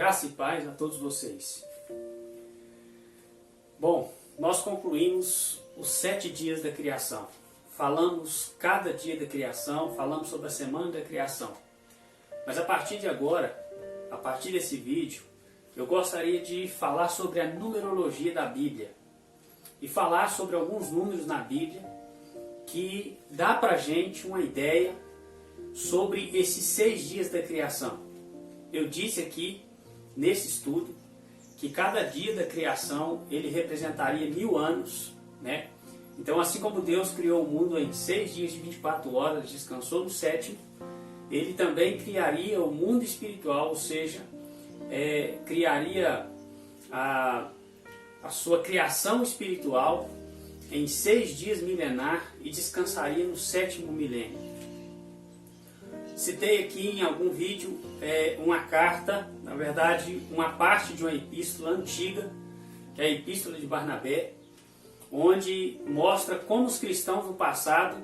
Graça e paz a todos vocês. Bom, nós concluímos os 7 dias da criação. Falamos cada dia da criação, falamos sobre a semana da criação. Mas a partir de agora, a partir desse vídeo, eu gostaria de falar sobre a numerologia da Bíblia. E falar sobre alguns números na Bíblia que dá pra gente uma ideia sobre esses 6 dias da criação. Eu disse aqui, nesse estudo, que cada dia da criação ele representaria 1000 anos, né? Então, assim como Deus criou o mundo em 6 dias de 24 horas, descansou no 7º, ele também criaria o mundo espiritual, ou seja, criaria a sua criação espiritual em 6 dias milenar e descansaria no 7º milênio. Citei aqui em algum vídeo uma carta, na verdade uma parte de uma epístola antiga, que é a Epístola de Barnabé, onde mostra como os cristãos do passado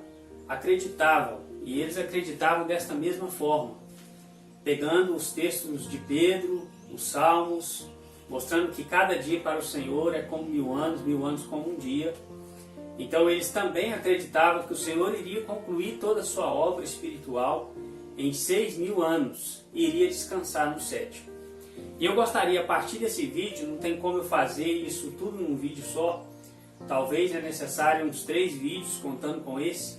acreditavam, e eles acreditavam desta mesma forma, pegando os textos de Pedro, os Salmos, mostrando que cada dia para o Senhor é como 1000 anos como um dia. Então eles também acreditavam que o Senhor iria concluir toda a sua obra espiritual em 6.000 anos e iria descansar no 7º. E eu gostaria, a partir desse vídeo, não tem como eu fazer isso tudo num vídeo só, talvez é necessário uns 3 vídeos contando com esse,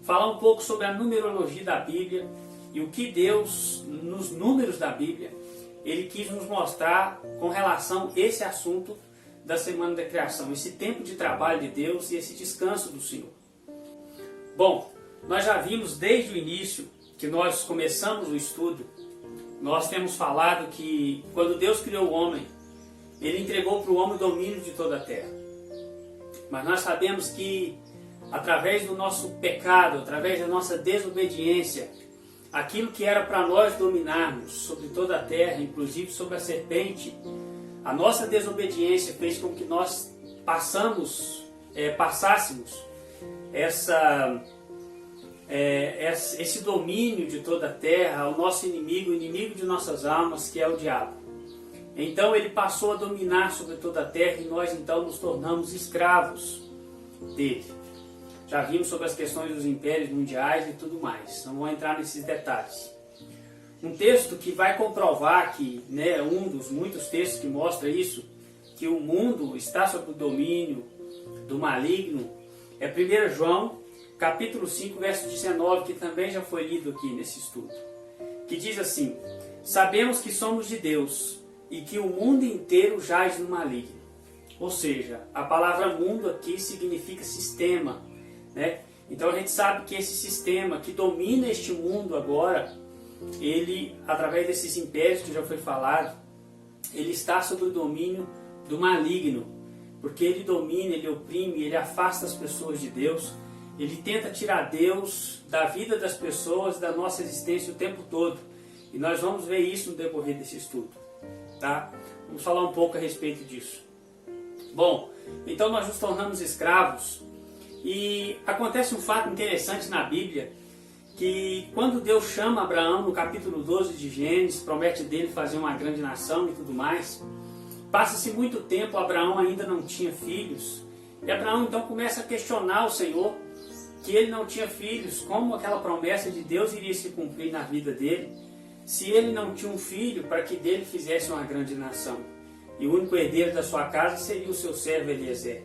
falar um pouco sobre a numerologia da Bíblia e o que Deus, nos números da Bíblia, Ele quis nos mostrar com relação a esse assunto da semana da criação, esse tempo de trabalho de Deus e esse descanso do Senhor. Bom, nós já vimos desde o início que nós começamos o estudo, nós temos falado que quando Deus criou o homem, Ele entregou para o homem o domínio de toda a terra. Mas nós sabemos que através do nosso pecado, através da nossa desobediência, aquilo que era para nós dominarmos sobre toda a terra, inclusive sobre a serpente, a nossa desobediência fez com que nós passássemos esse domínio de toda a terra ao nosso inimigo, o inimigo de nossas almas, que é o diabo. Então ele passou a dominar sobre toda a terra e nós então nos tornamos escravos dele. Já vimos sobre as questões dos impérios mundiais e tudo mais, não vou entrar nesses detalhes. Um texto que vai comprovar que, um dos muitos textos que mostra isso, que o mundo está sob o domínio do maligno, é 1 João, capítulo 5, verso 19, que também já foi lido aqui nesse estudo, que diz assim: sabemos que somos de Deus e que o mundo inteiro jaz no maligno. Ou seja, a palavra mundo aqui significa sistema, né? Então a gente sabe que esse sistema que domina este mundo agora, ele, através desses impérios que já foi falado, ele está sob o domínio do maligno, porque ele domina, ele oprime, ele afasta as pessoas de Deus. Ele tenta tirar Deus da vida das pessoas, da nossa existência o tempo todo. E nós vamos ver isso no decorrer desse estudo. Tá? Vamos falar um pouco a respeito disso. Bom, então nós nos tornamos escravos. E acontece um fato interessante na Bíblia, que quando Deus chama Abraão no capítulo 12 de Gênesis, promete dele fazer uma grande nação e tudo mais, passa-se muito tempo, Abraão ainda não tinha filhos. E Abraão então começa a questionar o Senhor, que ele não tinha filhos, como aquela promessa de Deus iria se cumprir na vida dele, se ele não tinha um filho para que dele fizesse uma grande nação. E o único herdeiro da sua casa seria o seu servo Eliezer.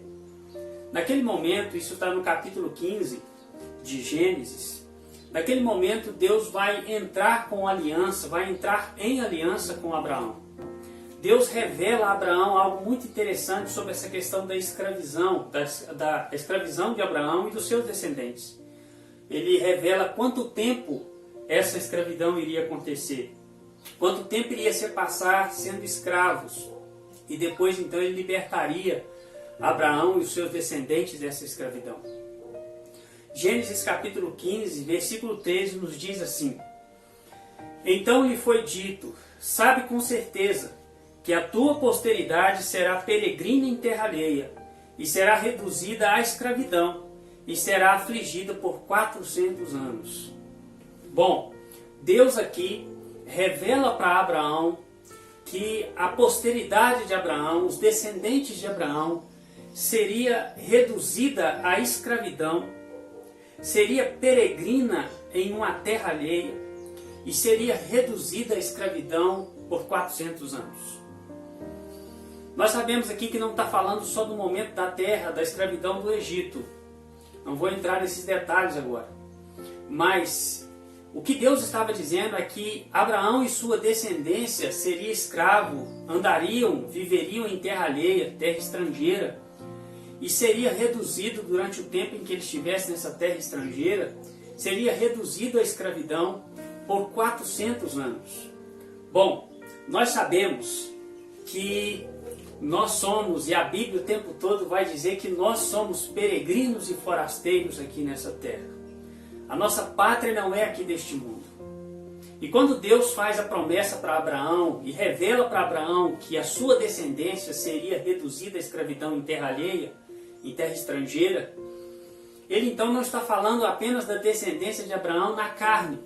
Naquele momento, isso está no capítulo 15 de Gênesis, naquele momento Deus vai entrar com aliança, vai entrar em aliança com Abraão. Deus revela a Abraão algo muito interessante sobre essa questão da escravidão, da escravidão de Abraão e dos seus descendentes. Ele revela quanto tempo essa escravidão iria acontecer, quanto tempo iria se passar sendo escravos, e depois então ele libertaria Abraão e os seus descendentes dessa escravidão. Gênesis capítulo 15, versículo 13 nos diz assim: então lhe foi dito, sabe com certeza que a tua posteridade será peregrina em terra alheia, e será reduzida à escravidão, e será afligida por 400 anos. Bom, Deus aqui revela para Abraão que a posteridade de Abraão, os descendentes de Abraão, seria reduzida à escravidão, seria peregrina em uma terra alheia e seria reduzida à escravidão por 400 anos. Nós sabemos aqui que não está falando só do momento da terra, da escravidão do Egito. Não vou entrar nesses detalhes agora. Mas o que Deus estava dizendo é que Abraão e sua descendência seria escravo, andariam, viveriam em terra alheia, terra estrangeira, e seria reduzido durante o tempo em que ele estivesse nessa terra estrangeira, seria reduzido à escravidão por 400 anos. Bom, nós sabemos que nós somos, e a Bíblia o tempo todo vai dizer que nós somos peregrinos e forasteiros aqui nessa terra. A nossa pátria não é aqui deste mundo. E quando Deus faz a promessa para Abraão e revela para Abraão que a sua descendência seria reduzida à escravidão em terra alheia, em terra estrangeira, ele então não está falando apenas da descendência de Abraão na carne.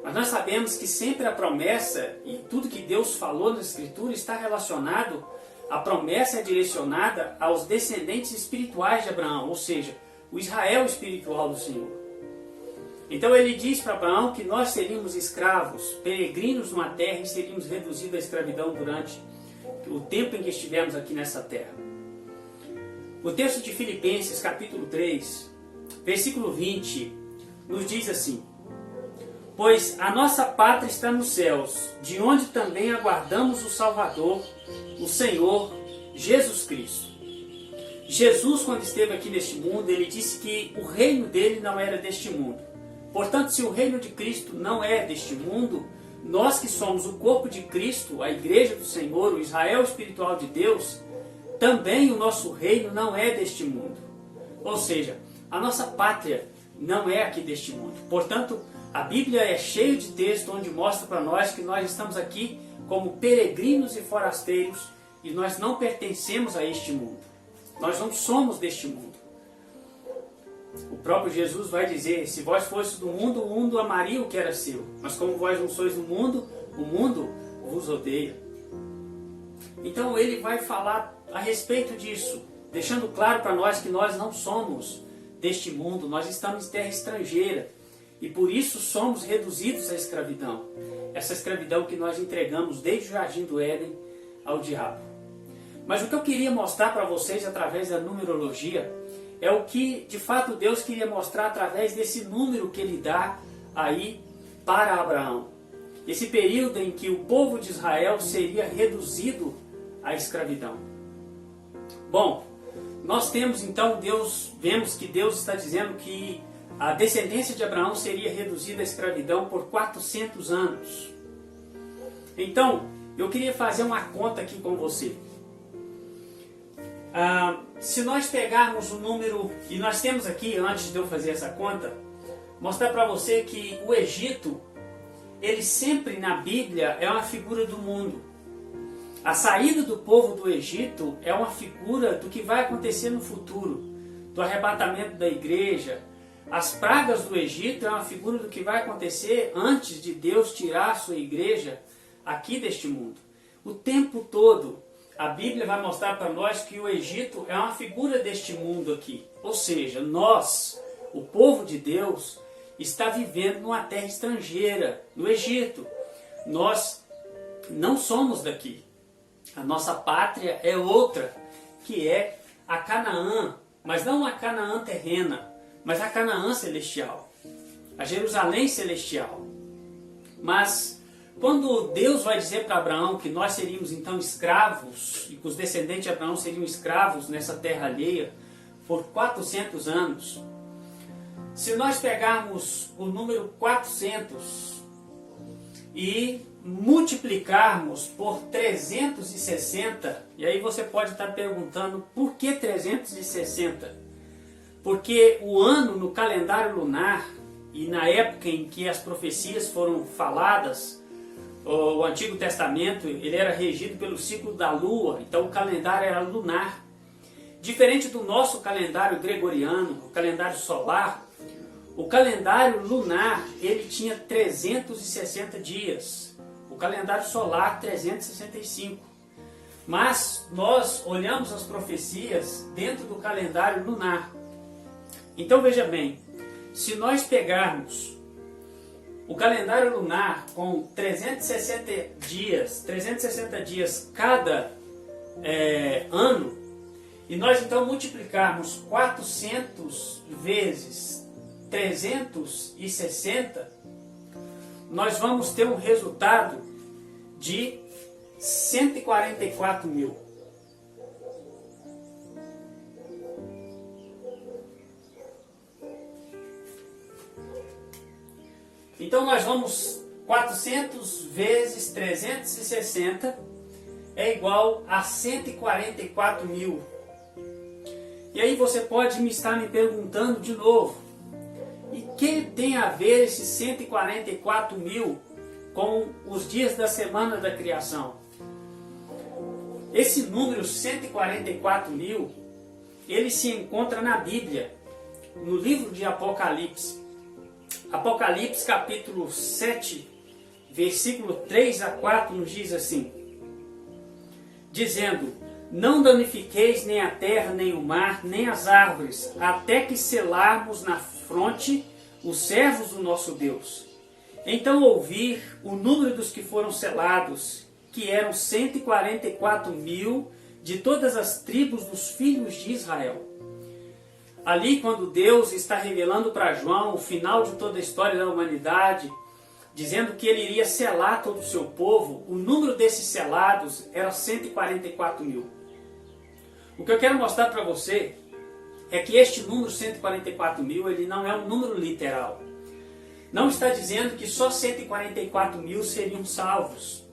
Mas nós sabemos que sempre a promessa e tudo que Deus falou na Escritura está relacionado, a promessa é direcionada aos descendentes espirituais de Abraão, ou seja, o Israel espiritual do Senhor. Então ele diz para Abraão que nós seríamos escravos, peregrinos numa terra e seríamos reduzidos à escravidão durante o tempo em que estivermos aqui nessa terra. O texto de Filipenses, capítulo 3, versículo 20, nos diz assim: pois a nossa pátria está nos céus, de onde também aguardamos o Salvador, o Senhor Jesus Cristo. Jesus, quando esteve aqui neste mundo, ele disse que o reino dele não era deste mundo. Portanto, se o reino de Cristo não é deste mundo, nós que somos o corpo de Cristo, a igreja do Senhor, o Israel espiritual de Deus, também o nosso reino não é deste mundo. Ou seja, a nossa pátria não é aqui deste mundo. Portanto, a Bíblia é cheia de texto onde mostra para nós que nós estamos aqui como peregrinos e forasteiros e nós não pertencemos a este mundo. Nós não somos deste mundo. O próprio Jesus vai dizer: se vós fosseis do mundo, o mundo amaria o que era seu. Mas como vós não sois do mundo, o mundo vos odeia. Então ele vai falar a respeito disso, deixando claro para nós que nós não somos deste mundo, nós estamos em terra estrangeira. E por isso somos reduzidos à escravidão. Essa escravidão que nós entregamos desde o Jardim do Éden ao diabo. Mas o que eu queria mostrar para vocês através da numerologia é o que de fato Deus queria mostrar através desse número que ele dá aí para Abraão. Esse período em que o povo de Israel seria reduzido à escravidão. Bom, nós temos então vemos que Deus está dizendo que a descendência de Abraão seria reduzida à escravidão por 400 anos. Então, eu queria fazer uma conta aqui com você. Se nós pegarmos o número, e nós temos aqui, antes de eu fazer essa conta, mostrar para você que o Egito, ele sempre na Bíblia é uma figura do mundo. A saída do povo do Egito é uma figura do que vai acontecer no futuro, do arrebatamento da igreja. As pragas do Egito é uma figura do que vai acontecer antes de Deus tirar a sua igreja aqui deste mundo. O tempo todo, a Bíblia vai mostrar para nós que o Egito é uma figura deste mundo aqui. Ou seja, nós, o povo de Deus, está vivendo numa terra estrangeira, no Egito. Nós não somos daqui. A nossa pátria é outra, que é a Canaã, mas não a Canaã terrena, mas a Canaã celestial, a Jerusalém celestial. Mas quando Deus vai dizer para Abraão que nós seríamos então escravos, e que os descendentes de Abraão seriam escravos nessa terra alheia por 400 anos, se nós pegarmos o número 400 e multiplicarmos por 360, e aí você pode estar perguntando por que 360? Porque o ano no calendário lunar, e na época em que as profecias foram faladas, o Antigo Testamento, ele era regido pelo ciclo da lua, então o calendário era lunar. Diferente do nosso calendário gregoriano, o calendário solar, o calendário lunar, ele tinha 360 dias. O calendário solar 365. Mas nós olhamos as profecias dentro do calendário lunar. Então veja bem, se nós pegarmos o calendário lunar com 360 dias cada ano, e nós então multiplicarmos 400 vezes 360, nós vamos ter um resultado de 144 mil. Então nós vamos 400 vezes 360 é igual a 144 mil. E aí você pode estar me perguntando de novo, e que tem a ver esses 144 mil com os dias da semana da criação? Esse número 144 mil, ele se encontra na Bíblia, no livro de Apocalipse. Apocalipse capítulo 7, versículo 3 a 4 nos diz assim, dizendo: não danifiqueis nem a terra, nem o mar, nem as árvores, até que selarmos na fronte os servos do nosso Deus. Então ouvi o número dos que foram selados, que eram 144 mil de todas as tribos dos filhos de Israel. Ali, quando Deus está revelando para João o final de toda a história da humanidade, dizendo que ele iria selar todo o seu povo, o número desses selados era 144 mil. O que eu quero mostrar para você é que este número 144 mil, ele não é um número literal. Não está dizendo que só 144 mil seriam salvos.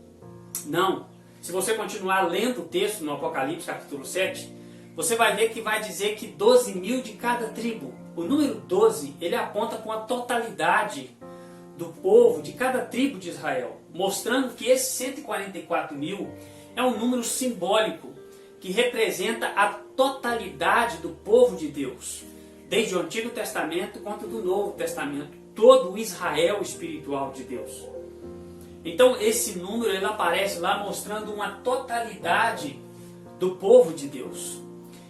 Não. Se você continuar lendo o texto no Apocalipse capítulo 7, você vai ver que vai dizer que 12 mil de cada tribo. O número 12, ele aponta com a totalidade do povo, de cada tribo de Israel, mostrando que esse 144 mil é um número simbólico, que representa a totalidade do povo de Deus, desde o Antigo Testamento quanto do Novo Testamento, todo o Israel espiritual de Deus. Então esse número ele aparece lá mostrando uma totalidade do povo de Deus.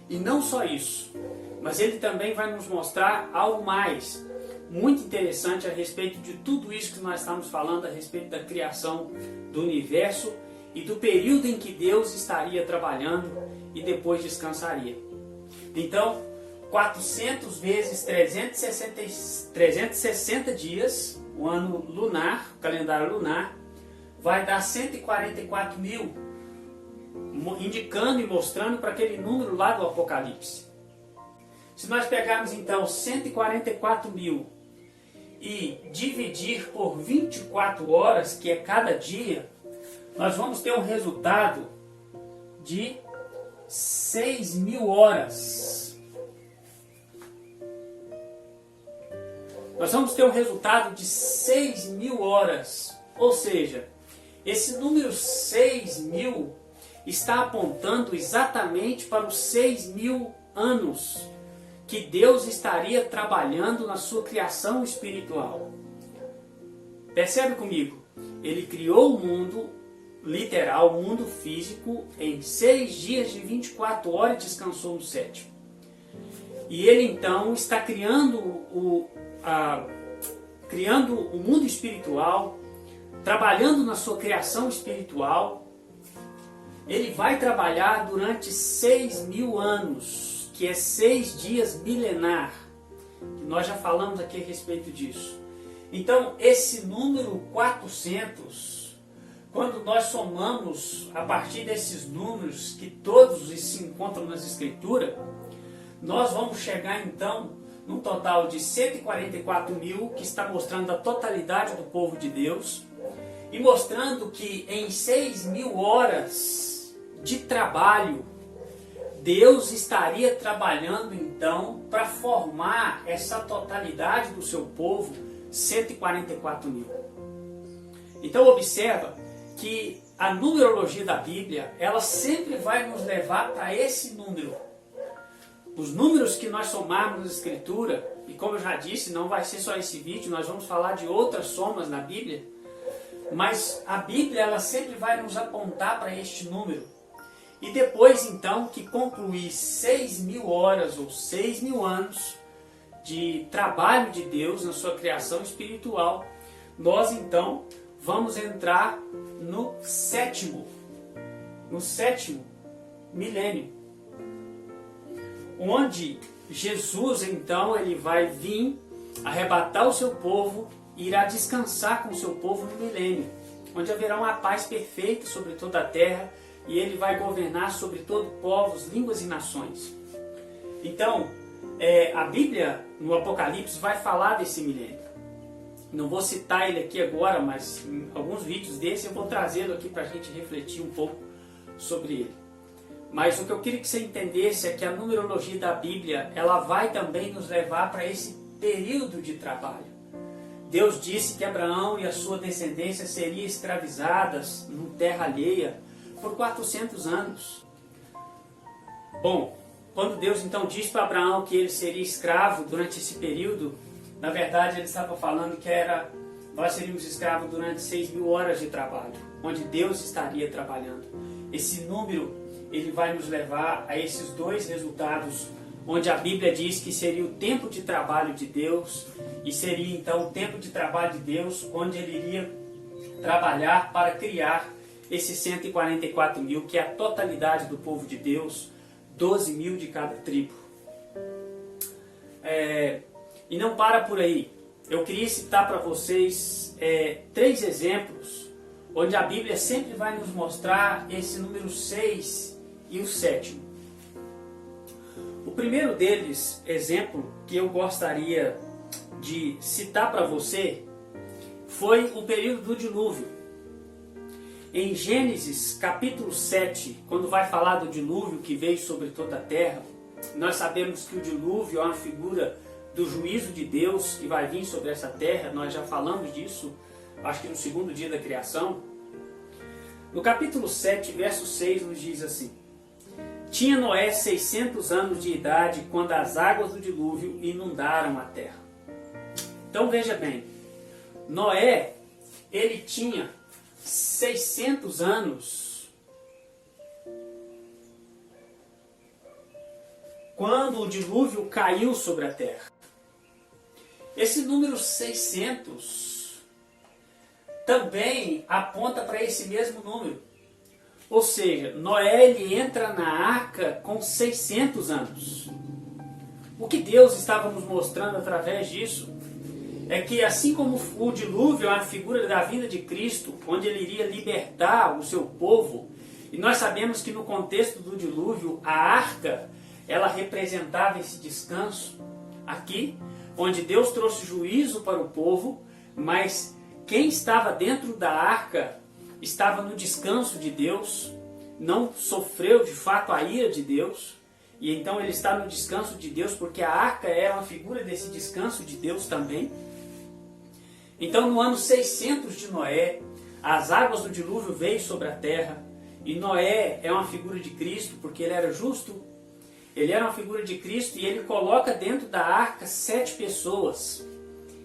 E não só isso, mas ele também vai nos mostrar algo mais muito interessante a respeito de tudo isso que nós estamos falando, a respeito da criação do universo e do período em que Deus estaria trabalhando e depois descansaria. Então, 400 vezes 360 dias, o ano lunar, o calendário lunar, vai dar 144 mil, indicando e mostrando para aquele número lá do Apocalipse. Se nós pegarmos então 144 mil e dividir por 24 horas, que é cada dia, nós vamos ter um resultado de 6 mil horas. Nós vamos ter um resultado de 6 mil horas. Ou seja, esse número 6 mil está apontando exatamente para os 6 mil anos que Deus estaria trabalhando na sua criação espiritual. Percebe comigo? Ele criou o mundo literal, o mundo físico, em 6 dias de 24 horas e descansou no 7º. E ele então está criando o mundo espiritual, trabalhando na sua criação espiritual. Ele vai trabalhar durante 6 mil anos, que é 6 dias milenar. Nós já falamos aqui a respeito disso. Então, esse número 400, quando nós somamos a partir desses números, que todos se encontram nas Escrituras, nós vamos chegar então num total de 144 mil, que está mostrando a totalidade do povo de Deus, e mostrando que em 6 mil horas de trabalho, Deus estaria trabalhando então para formar essa totalidade do seu povo, 144 mil. Então observa que a numerologia da Bíblia, ela sempre vai nos levar para esse número. Os números que nós somarmos na Escritura, e como eu já disse, não vai ser só esse vídeo, nós vamos falar de outras somas na Bíblia, Mas a Bíblia ela sempre vai nos apontar para este número. E depois então que concluir 6.000 horas ou 6.000 anos de trabalho de Deus na sua criação espiritual, nós então vamos entrar no sétimo milênio, onde Jesus então ele vai vir arrebatar o seu povo e irá descansar com o seu povo no milênio, onde haverá uma paz perfeita sobre toda a terra e ele vai governar sobre todo povos, línguas e nações. Então, a Bíblia no Apocalipse vai falar desse milênio. Não vou citar ele aqui agora, mas em alguns vídeos desse eu vou trazê-lo aqui para a gente refletir um pouco sobre ele. Mas o que eu queria que você entendesse é que a numerologia da Bíblia ela vai também nos levar para esse período de trabalho. Deus disse que Abraão e a sua descendência seriam escravizadas em terra alheia por 400 anos. Bom, quando Deus então disse para Abraão que ele seria escravo durante esse período, na verdade ele estava falando que nós seríamos escravos durante 6.000 horas de trabalho, onde Deus estaria trabalhando. Esse número ele vai nos levar a esses dois resultados, onde a Bíblia diz que seria o tempo de trabalho de Deus, e seria então o tempo de trabalho de Deus, onde ele iria trabalhar para criar esses 144.000, que é a totalidade do povo de Deus, 12.000 de cada tribo. E não para por aí. Eu queria citar para vocês 3 exemplos, onde a Bíblia sempre vai nos mostrar esse número 6 e o 7. O primeiro deles, exemplo, que eu gostaria de citar para você, foi o período do dilúvio. Em Gênesis capítulo 7, quando vai falar do dilúvio que veio sobre toda a terra, nós sabemos que o dilúvio é uma figura do juízo de Deus que vai vir sobre essa terra. Nós já falamos disso, acho que no segundo dia da criação. No capítulo 7, verso 6, nos diz assim: tinha Noé 600 anos de idade quando as águas do dilúvio inundaram a terra. Então veja bem, Noé, ele tinha 600 anos quando o dilúvio caiu sobre a terra. Esse número 600 também aponta para esse mesmo número. Ou seja, Noé ele entra na arca com 600 anos. O que Deus estava nos mostrando através disso é que assim como o dilúvio é uma figura da vinda de Cristo, onde ele iria libertar o seu povo, e nós sabemos que no contexto do dilúvio, a arca, ela representava esse descanso aqui, onde Deus trouxe juízo para o povo, mas quem estava dentro da arca estava no descanso de Deus, não sofreu de fato a ira de Deus, e então ele está no descanso de Deus, porque a arca era uma figura desse descanso de Deus também. Então no ano 600 de Noé, as águas do dilúvio veio sobre a terra, e Noé é uma figura de Cristo, porque ele era justo, ele era uma figura de Cristo, e ele coloca dentro da arca 7 pessoas.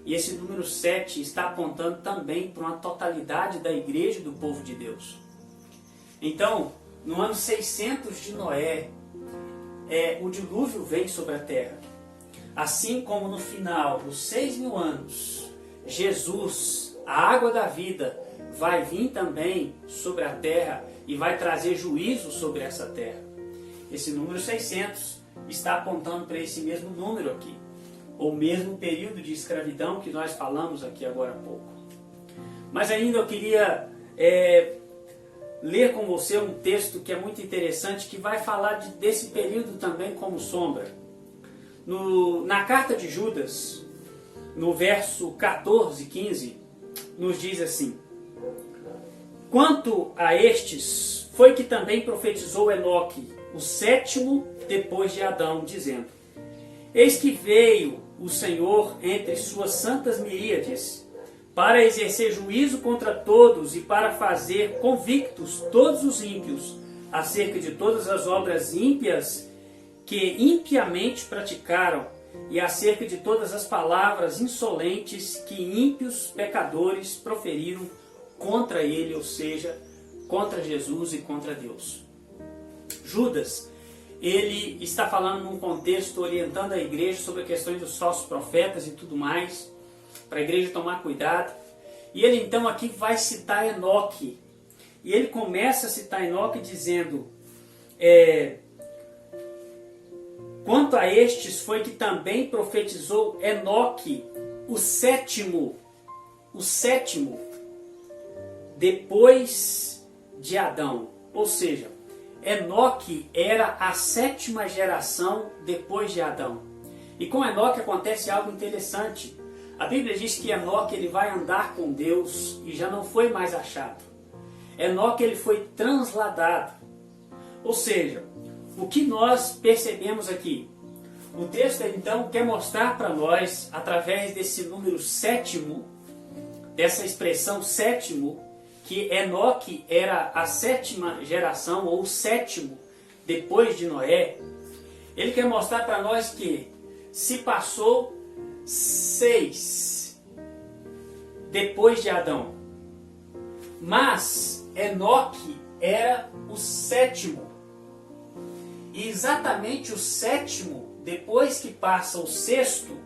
E esse número 7 está apontando também para uma totalidade da igreja do povo de Deus. Então, no ano 600 de Noé, o dilúvio vem sobre a terra. Assim como no final dos 6.000 anos, Jesus, a água da vida, vai vir também sobre a terra e vai trazer juízo sobre essa terra. Esse número 600 está apontando para esse mesmo número aqui, ou mesmo período de escravidão que nós falamos aqui agora há pouco. Mas ainda eu queria ler com você um texto que é muito interessante, que vai falar desse período também como sombra. Na carta de Judas, no verso 14 e 15, nos diz assim: quanto a estes, foi que também profetizou Enoque, o 7º depois de Adão, dizendo: eis que veio o Senhor entre suas santas miríades, para exercer juízo contra todos e para fazer convictos todos os ímpios acerca de todas as obras ímpias que impiamente praticaram e acerca de todas as palavras insolentes que ímpios pecadores proferiram contra ele, ou seja, contra Jesus e contra Deus. Judas, ele está falando num contexto orientando a igreja sobre a questão dos falsos profetas e tudo mais, para a igreja tomar cuidado. E ele então aqui vai citar Enoque. E ele começa a citar Enoque dizendo, quanto a estes foi que também profetizou Enoque, o sétimo depois de Adão. Ou seja, Enoque era a 7ª geração depois de Adão. E com Enoque acontece algo interessante. A Bíblia diz que Enoque ele vai andar com Deus e já não foi mais achado. Enoque ele foi transladado. Ou seja, o que nós percebemos aqui? O texto então quer mostrar para nós, através desse número 7º, dessa expressão 7º, que Enoque era a 7ª geração, ou o 7º depois de Noé. Ele quer mostrar para nós que se passou 6 depois de Adão. Mas Enoque era o 7º. E exatamente o 7º, depois que passa o 6º,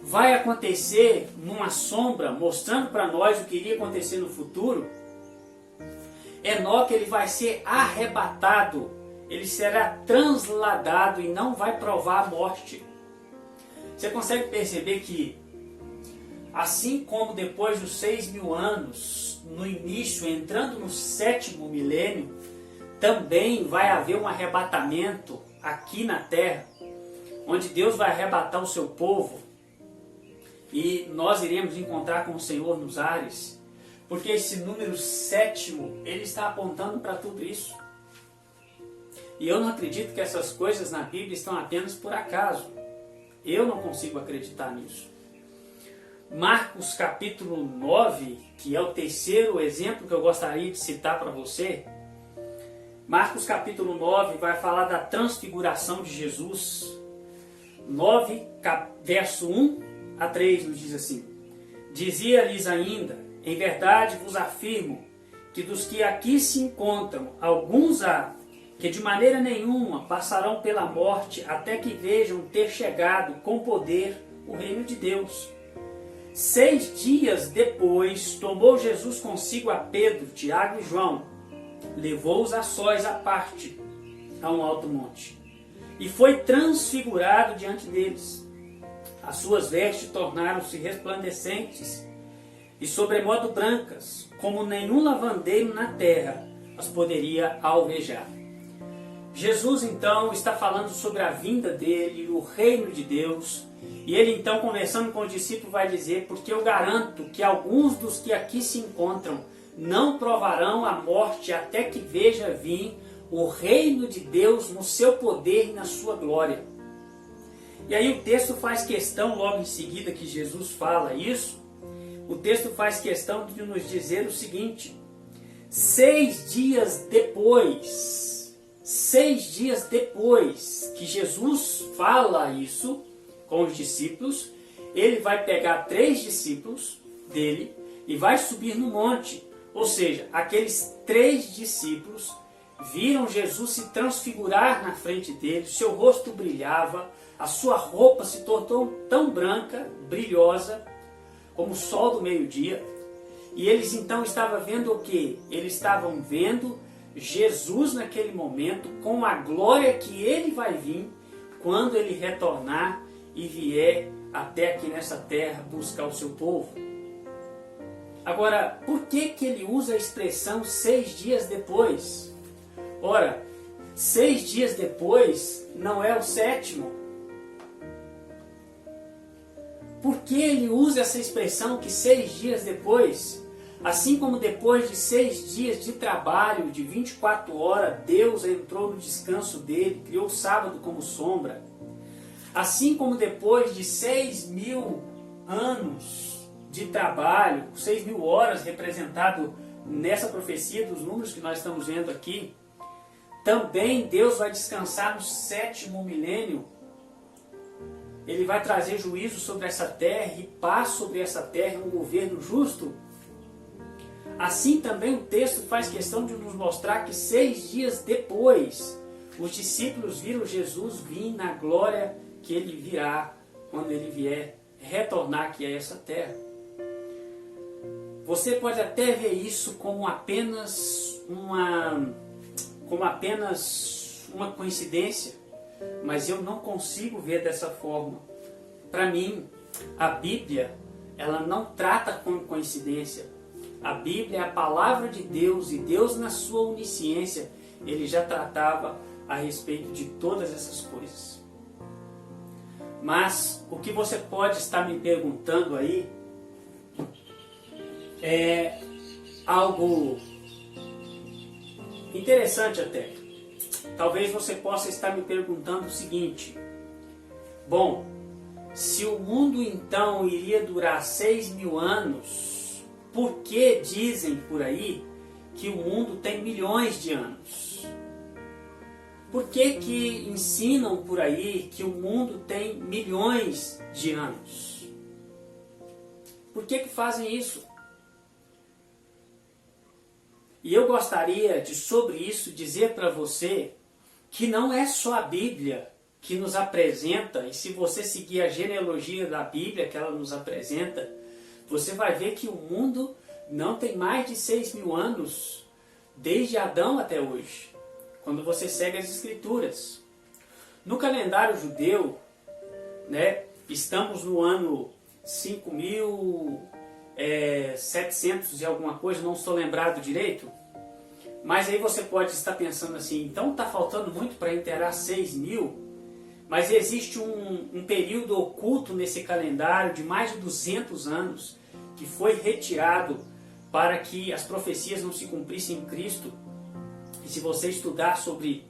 vai acontecer numa sombra, mostrando para nós o que iria acontecer no futuro. Enoque ele vai ser arrebatado, ele será transladado e não vai provar a morte. Você consegue perceber que, assim como depois dos 6.000 anos, no início, entrando no 7º milênio, também vai haver um arrebatamento aqui na terra, onde Deus vai arrebatar o seu povo, e nós iremos encontrar com o Senhor nos ares, porque esse número 7º, ele está apontando para tudo isso. E eu não acredito que essas coisas na Bíblia estão apenas por acaso. Eu não consigo acreditar nisso. Marcos capítulo 9, que é o terceiro exemplo que eu gostaria de citar para você. Marcos capítulo 9 vai falar da transfiguração de Jesus. 9, verso 1 a 3 nos diz assim: Dizia-lhes ainda, em verdade vos afirmo, que dos que aqui se encontram, alguns há, que de maneira nenhuma passarão pela morte, até que vejam ter chegado com poder o reino de Deus. 6 dias depois, tomou Jesus consigo a Pedro, Tiago e João, levou-os a sós à parte, a um alto monte, e foi transfigurado diante deles. As suas vestes tornaram-se resplandecentes e sobremodo brancas, como nenhum lavandeiro na terra as poderia alvejar. Jesus então está falando sobre a vinda dele, o reino de Deus, e ele então, conversando com os discípulos, vai dizer: porque eu garanto que alguns dos que aqui se encontram não provarão a morte até que veja vir o reino de Deus no seu poder e na sua glória. E aí o texto faz questão, logo em seguida que Jesus fala isso, o texto faz questão de nos dizer o seguinte: 6 dias depois que Jesus fala isso com os discípulos, ele vai pegar 3 discípulos dele e vai subir no monte. Ou seja, aqueles 3 discípulos viram Jesus se transfigurar na frente deles, seu rosto brilhava, a sua roupa se tornou tão branca, brilhosa, como o sol do meio-dia. E eles então estavam vendo o quê? Eles estavam vendo Jesus naquele momento, com a glória que ele vai vir quando ele retornar e vier até aqui nessa terra buscar o seu povo. Agora, por que ele usa a expressão 6 dias depois? Ora, 6 dias depois não é o 7º. Por que ele usa essa expressão que 6 dias depois? Assim como depois de 6 dias de trabalho, de 24 horas, Deus entrou no descanso dele, criou o sábado como sombra. Assim como depois de 6.000 anos de trabalho, 6.000 horas representado nessa profecia dos números que nós estamos vendo aqui, também Deus vai descansar no 7º milênio. Ele vai trazer juízo sobre essa terra e paz sobre essa terra, um governo justo. Assim também o texto faz questão de nos mostrar que 6 dias depois, os discípulos viram Jesus vir na glória que ele virá quando ele vier retornar aqui a essa terra. Você pode até ver isso como apenas uma coincidência, mas eu não consigo ver dessa forma. Para mim, a Bíblia, ela não trata com coincidência. A Bíblia é a palavra de Deus, e Deus, na sua onisciência, ele já tratava a respeito de todas essas coisas. Mas o que você pode estar me perguntando aí é algo interessante até. Talvez você possa estar me perguntando o seguinte: bom, se o mundo então iria durar 6.000 anos, por que dizem por aí que o mundo tem milhões de anos? Por que que ensinam por aí que o mundo tem milhões de anos? Por que que fazem isso? E eu gostaria de, sobre isso, dizer para você que não é só a Bíblia que nos apresenta, e se você seguir a genealogia da Bíblia que ela nos apresenta, você vai ver que o mundo não tem mais de 6.000 anos, desde Adão até hoje, quando você segue as Escrituras. No calendário judeu, né, estamos no ano 5.700 e alguma coisa, não estou lembrado direito, mas aí você pode estar pensando assim, então está faltando muito para inteirar 6.000, mas existe um período oculto nesse calendário de mais de 200 anos, que foi retirado para que as profecias não se cumprissem em Cristo. E se você estudar sobre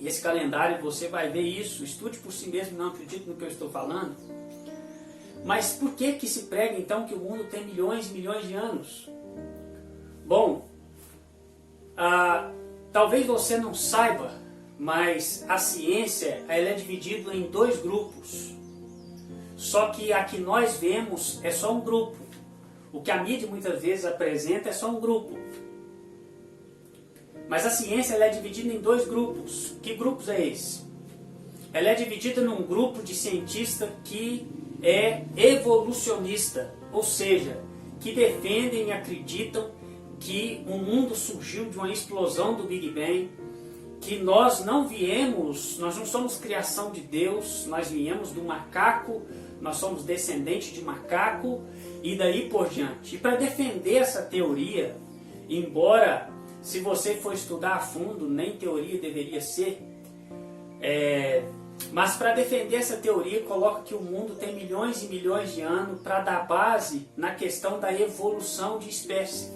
esse calendário, você vai ver isso. Estude por si mesmo, não acredite no que eu estou falando. Mas por que que se prega então que o mundo tem milhões e milhões de anos? Bom, talvez você não saiba, mas a ciência ela é dividida em 2 grupos. Só que a que nós vemos é só um grupo. O que a mídia muitas vezes apresenta é só um grupo. Mas a ciência ela é dividida em 2 grupos. Que grupos é esse? Ela é dividida num grupo de cientistas que é evolucionista, ou seja, que defendem e acreditam que o mundo surgiu de uma explosão do Big Bang, que nós não somos criação de Deus, nós viemos do macaco, nós somos descendentes de macaco e daí por diante. E para defender essa teoria, embora se você for estudar a fundo, nem teoria deveria ser, mas para defender essa teoria, coloca que o mundo tem milhões e milhões de anos para dar base na questão da evolução de espécie.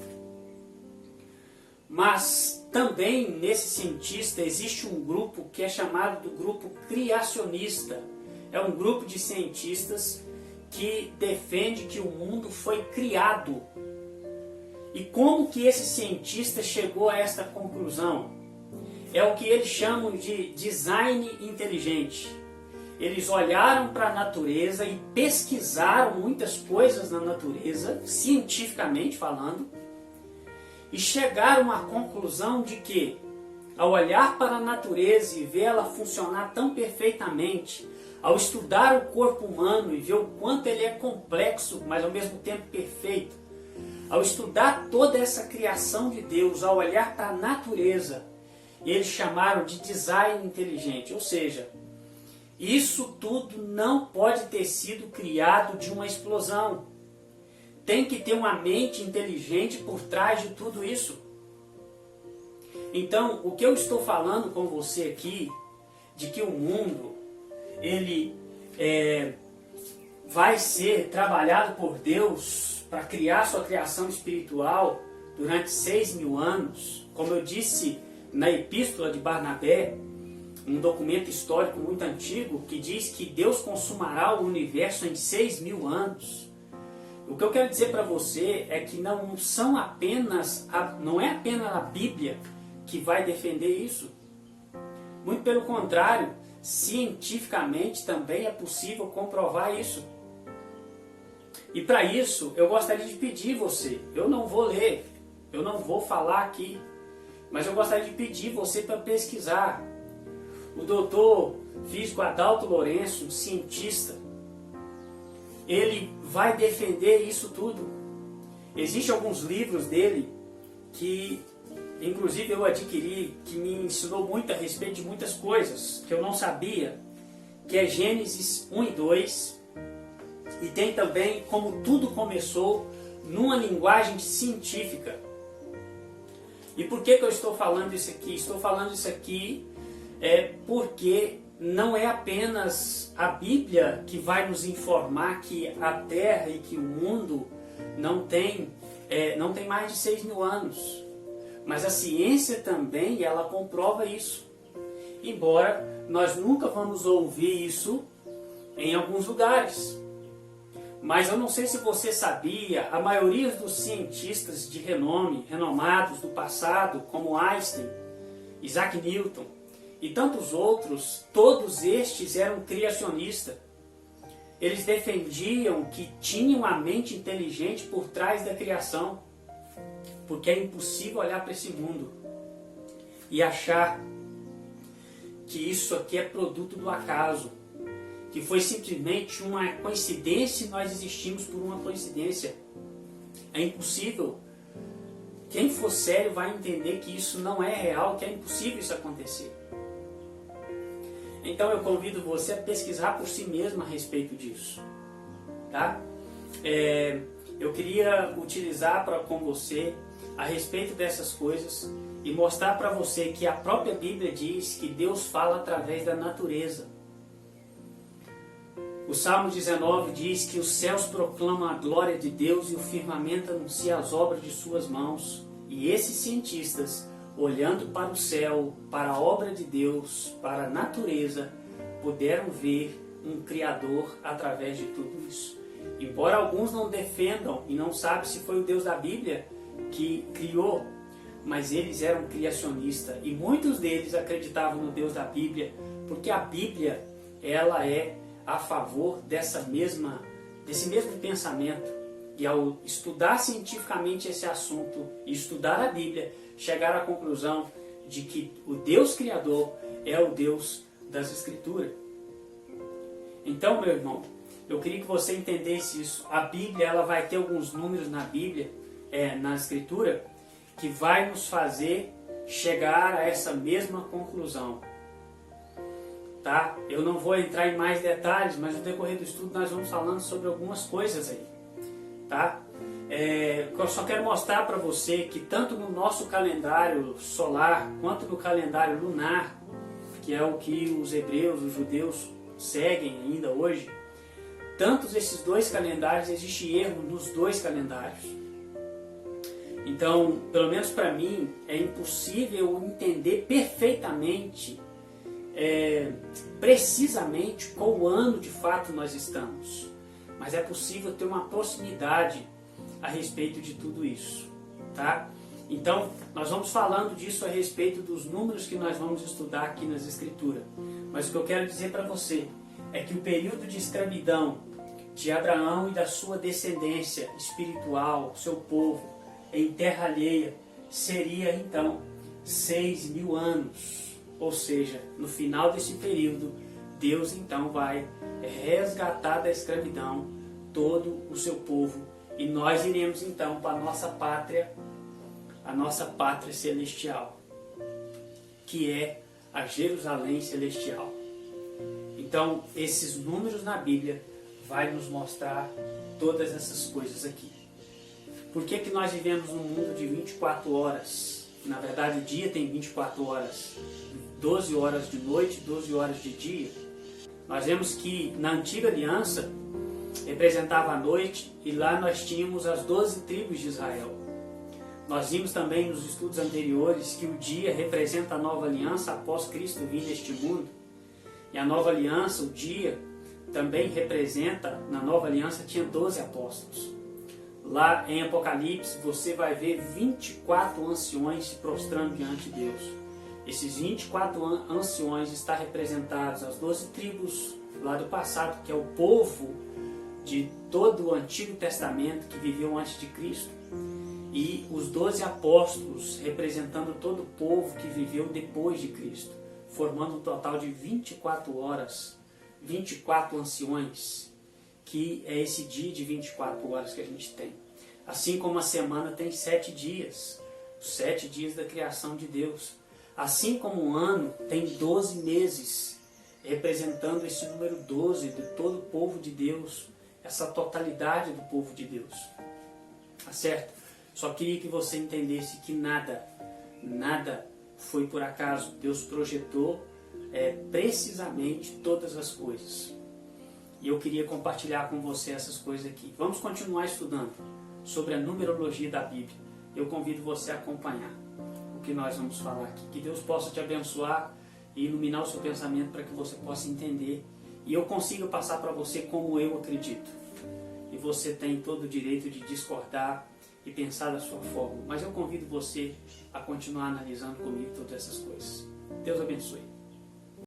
Mas também nesse cientista existe um grupo que é chamado do grupo criacionista. É um grupo de cientistas que defende que o mundo foi criado. E como que esse cientista chegou a esta conclusão? É o que eles chamam de design inteligente. Eles olharam para a natureza e pesquisaram muitas coisas na natureza, cientificamente falando, e chegaram à conclusão de que, ao olhar para a natureza e ver ela funcionar tão perfeitamente, ao estudar o corpo humano e ver o quanto ele é complexo, mas ao mesmo tempo perfeito, ao estudar toda essa criação de Deus, ao olhar para a natureza, eles chamaram de design inteligente, ou seja, isso tudo não pode ter sido criado de uma explosão. Tem que ter uma mente inteligente por trás de tudo isso. Então, o que eu estou falando com você aqui, de que o mundo, ele vai ser trabalhado por Deus para criar sua criação espiritual durante 6.000 anos, como eu disse na Epístola de Barnabé, um documento histórico muito antigo, que diz que Deus consumará o universo em 6.000 anos. O que eu quero dizer para você é que não é apenas a Bíblia que vai defender isso. Muito pelo contrário, cientificamente também é possível comprovar isso. E para isso, eu gostaria de pedir você, eu não vou ler Eu não vou falar aqui, mas eu gostaria de pedir você para pesquisar. O doutor físico Adalto Lourenço, cientista, ele vai defender isso tudo. Existem alguns livros dele que, inclusive, eu adquiri, que me ensinou muito a respeito de muitas coisas que eu não sabia, que é Gênesis 1 e 2, e tem também Como Tudo Começou, numa linguagem científica. E por que eu estou falando isso aqui? Estou falando isso aqui porque não é apenas a Bíblia que vai nos informar que a Terra e que o mundo não tem mais de 6.000 anos. Mas a ciência também, ela comprova isso. Embora nós nunca vamos ouvir isso em alguns lugares. Mas eu não sei se você sabia, a maioria dos cientistas de renome, renomados do passado, como Einstein, Isaac Newton e tantos outros, todos estes eram criacionistas. Eles defendiam que tinham a mente inteligente por trás da criação, porque é impossível olhar para esse mundo e achar que isso aqui é produto do acaso, que foi simplesmente uma coincidência e nós existimos por uma coincidência. É impossível. Quem for sério vai entender que isso não é real, que é impossível isso acontecer. Então eu convido você a pesquisar por si mesmo a respeito disso. Tá? Eu queria utilizar com você a respeito dessas coisas e mostrar para você que a própria Bíblia diz que Deus fala através da natureza. O Salmo 19 diz que os céus proclamam a glória de Deus e o firmamento anuncia as obras de suas mãos. E esses cientistas, olhando para o céu, para a obra de Deus, para a natureza, puderam ver um Criador através de tudo isso. Embora alguns não defendam e não sabem se foi o Deus da Bíblia que criou, mas eles eram criacionistas e muitos deles acreditavam no Deus da Bíblia, porque a Bíblia, ela é a favor desse mesmo pensamento. E ao estudar cientificamente esse assunto e estudar a Bíblia, chegaram à conclusão de que o Deus Criador é o Deus das Escrituras. Então, meu irmão, eu queria que você entendesse isso. A Bíblia, ela vai ter alguns números na Bíblia, na Escritura, que vai nos fazer chegar a essa mesma conclusão. Tá? Eu não vou entrar em mais detalhes, mas no decorrer do estudo nós vamos falando sobre algumas coisas aí. Tá? Eu só quero mostrar para você que tanto no nosso calendário solar, quanto no calendário lunar, que é o que os hebreus, os judeus seguem ainda hoje, tantos esses dois calendários, existe erro nos dois calendários. Então, pelo menos para mim, é impossível entender perfeitamente, precisamente qual ano de fato nós estamos. Mas é possível ter uma proximidade a respeito de tudo isso. Tá? Então, nós vamos falando disso a respeito dos números que nós vamos estudar aqui nas Escrituras. Mas o que eu quero dizer para você é que o período de escravidão de Abraão e da sua descendência espiritual, seu povo, em terra alheia, seria então 6.000 anos. Ou seja, no final desse período, Deus então vai resgatar da escravidão todo o seu povo. E nós iremos então para a nossa pátria celestial, que é a Jerusalém celestial. Então, esses números na Bíblia vai nos mostrar todas essas coisas aqui. Por que nós vivemos num mundo de 24 horas? Na verdade, o dia tem 24 horas. 12 horas de noite, 12 horas de dia. Nós vemos que na antiga aliança representava a noite e lá nós tínhamos as 12 tribos de Israel. Nós vimos também nos estudos anteriores que o dia representa a nova aliança após Cristo vir neste mundo. E a nova aliança, o dia, também representa, na nova aliança tinha 12 apóstolos. Lá em Apocalipse você vai ver 24 anciões se prostrando diante de Deus. Esses 24 anciões estão representados as 12 tribos lá do passado, que é o povo de todo o Antigo Testamento que viveu antes de Cristo. e os 12 apóstolos representando todo o povo que viveu depois de Cristo, formando um total de 24 horas, 24 anciões, que é esse dia de 24 horas que a gente tem. Assim como a semana tem 7 dias, os 7 dias da criação de Deus. Assim como um ano tem 12 meses, representando esse número 12 de todo o povo de Deus, essa totalidade do povo de Deus. Tá certo? Só queria que você entendesse que nada foi por acaso. Deus projetou precisamente todas as coisas. E eu queria compartilhar com você essas coisas aqui. Vamos continuar estudando sobre a numerologia da Bíblia. Eu convido você a acompanhar o que nós vamos falar aqui. Que Deus possa te abençoar e iluminar o seu pensamento para que você possa entender e eu consiga passar para você como eu acredito. E você tem todo o direito de discordar e pensar da sua forma. Mas eu convido você a continuar analisando comigo todas essas coisas. Deus abençoe.